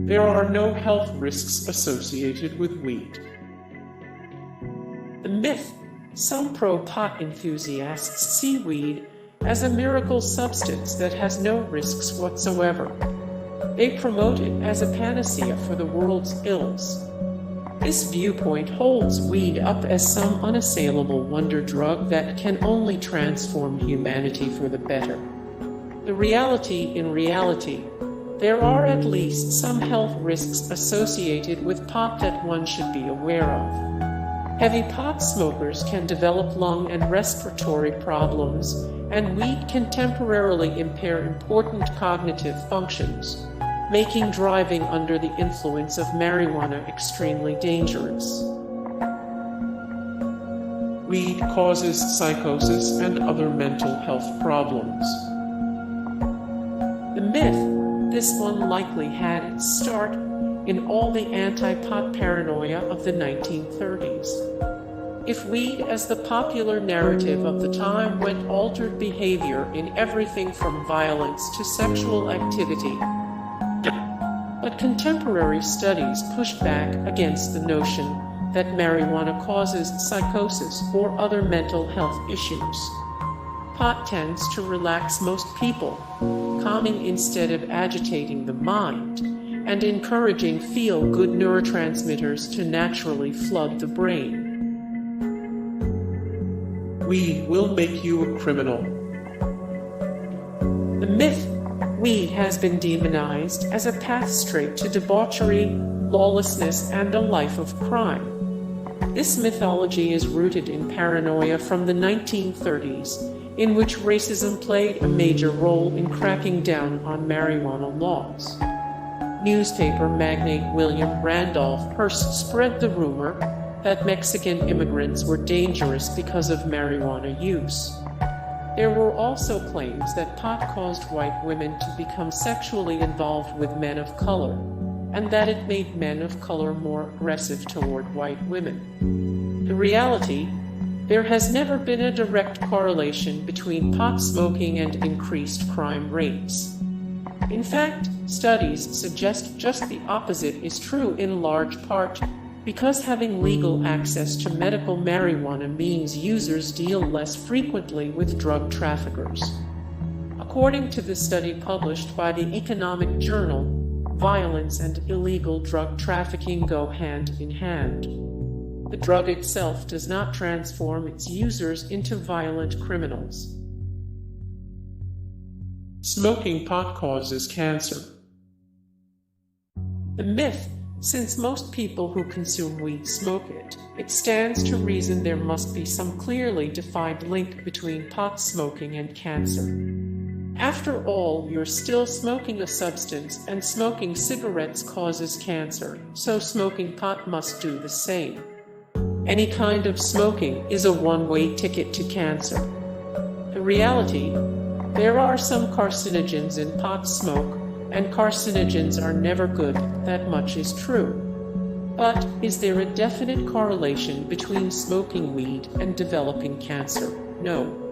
There are no health risks associated with weed. The myth: some pro-pot enthusiasts see weed as a miracle substance that has no risks whatsoever. They promote it as a panacea for the world's ills. This viewpoint holds weed up as some unassailable wonder drug that can only transform humanity for the better. In reality, there are at least some health risks associated with pot that one should be aware of. Heavy pot smokers can develop lung and respiratory problems, and weed can temporarily impair important cognitive functions, making driving under the influence of marijuana extremely dangerous. Weed causes psychosis and other mental health problems. The myth: this one likely had its start in all the anti-pot paranoia of the 1930s. If weed as the popular narrative of the time went altered behavior in everything from violence to sexual activity. But contemporary studies push back against the notion that marijuana causes psychosis or other mental health issues. Pot tends to relax most people, calming instead of agitating the mind, and encouraging feel-good neurotransmitters to naturally flood the brain. Weed will make you a criminal. The myth: weed has been demonized as a path straight to debauchery, lawlessness, and a life of crime. This mythology is rooted in paranoia from the 1930s, in which racism played a major role in cracking down on marijuana laws. Newspaper magnate William Randolph Hearst spread the rumor that Mexican immigrants were dangerous because of marijuana use. There were also claims that pot caused white women to become sexually involved with men of color, and that it made men of color more aggressive toward white women. In reality, there has never been a direct correlation between pot smoking and increased crime rates. In fact, studies suggest just the opposite is true in large part because having legal access to medical marijuana means users deal less frequently with drug traffickers. According to the study published by the economic journal, violence and illegal drug trafficking go hand in hand. The drug itself does not transform its users into violent criminals. Smoking pot causes cancer. The myth: since most people who consume weed smoke it, it stands to reason there must be some clearly defined link between pot smoking and cancer. After all, you're still smoking a substance, and smoking cigarettes causes cancer, so smoking pot must do the same. Any kind of smoking is a one-way ticket to cancer. In reality, there are some carcinogens in pot smoke, and carcinogens are never good, that much is true. But is there a definite correlation between smoking weed and developing cancer? No.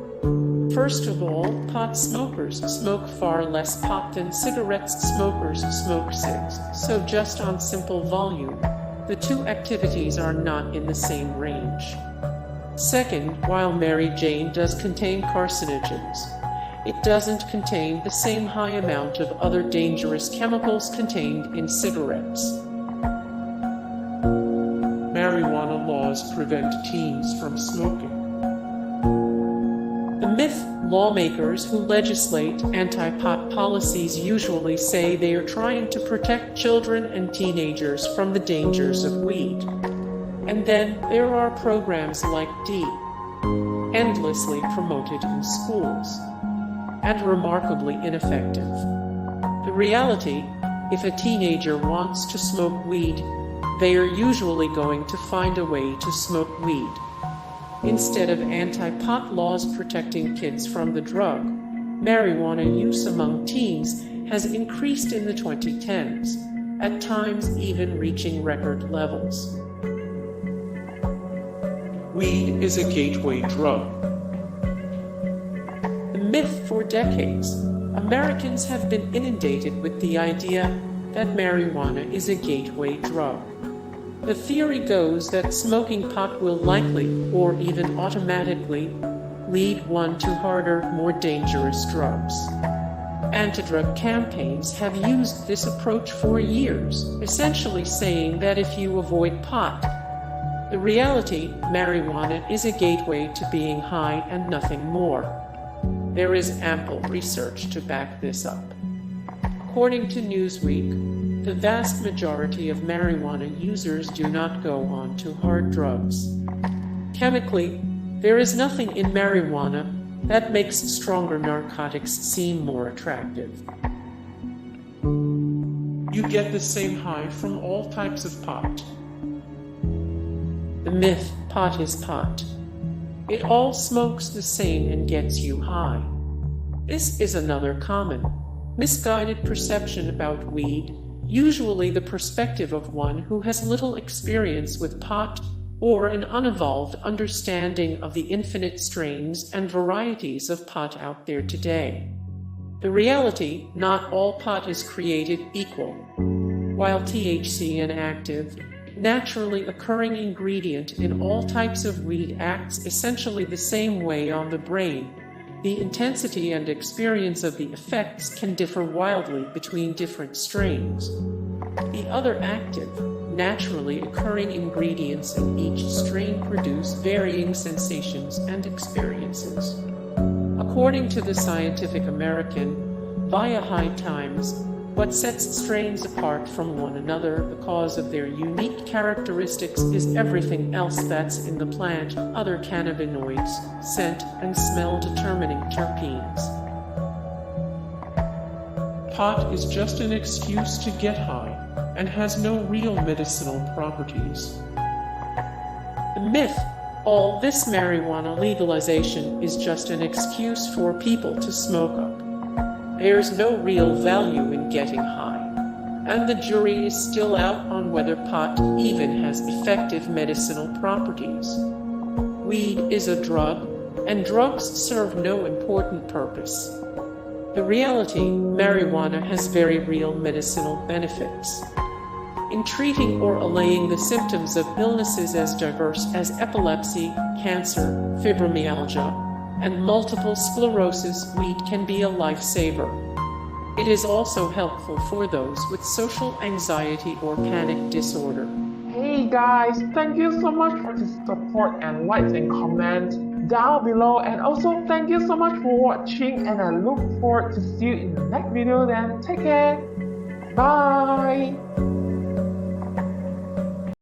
First of all, pot smokers smoke far less pot than cigarette smokers smoke cigs, so just on simple volume, the two activities are not in the same range. Second, while Mary Jane does contain carcinogens, it doesn't contain the same high amount of other dangerous chemicals contained in cigarettes. Marijuana laws prevent teens from smoking. The myth: lawmakers who legislate anti-pot policies usually say they are trying to protect children and teenagers from the dangers of weed. And then there are programs like D, endlessly promoted in schools, and remarkably ineffective. The reality: if a teenager wants to smoke weed, they are usually going to find a way to smoke weed. Instead of anti-pot laws protecting kids from the drug, marijuana use among teens has increased in the 2010s, at times even reaching record levels. Weed is a gateway drug. The myth: for decades, Americans have been inundated with the idea that marijuana is a gateway drug. The theory goes that smoking pot will likely, or even automatically, lead one to harder, more dangerous drugs. Anti-drug campaigns have used this approach for years, essentially saying that if you avoid pot, the reality, marijuana is a gateway to being high and nothing more. There is ample research to back this up. According to Newsweek, the vast majority of marijuana users do not go on to hard drugs. Chemically, there is nothing in marijuana that makes stronger narcotics seem more attractive. You get the same high from all types of pot. The myth, pot is pot. It all smokes the same and gets you high. This is another common, misguided perception about weed, usually the perspective of one who has little experience with pot or an unevolved understanding of the infinite strains and varieties of pot out there today. The reality, not all pot is created equal. While THC, an active, naturally occurring ingredient in all types of weed, acts essentially the same way on the brain, the intensity and experience of the effects can differ wildly between different strains. The other active, naturally occurring ingredients in each strain produce varying sensations and experiences. According to the Scientific American, via High Times, what sets strains apart from one another because of their unique characteristics is everything else that's in the plant, other cannabinoids, scent and smell determining terpenes. Pot is just an excuse to get high and has no real medicinal properties. The myth, all this marijuana legalization is just an excuse for people to smoke up. There's no real value in getting high, and the jury is still out on whether pot even has effective medicinal properties. Weed is a drug, and drugs serve no important purpose. The reality, marijuana has very real medicinal benefits. In treating or allaying the symptoms of illnesses as diverse as epilepsy, cancer, fibromyalgia, and multiple sclerosis, weed can be a lifesaver. It is also helpful for those with social anxiety or panic disorder. Hey guys, thank you so much for the support and likes and comments down below, and also thank you so much for watching, and I look forward to see you in the next video. Then take care. Bye.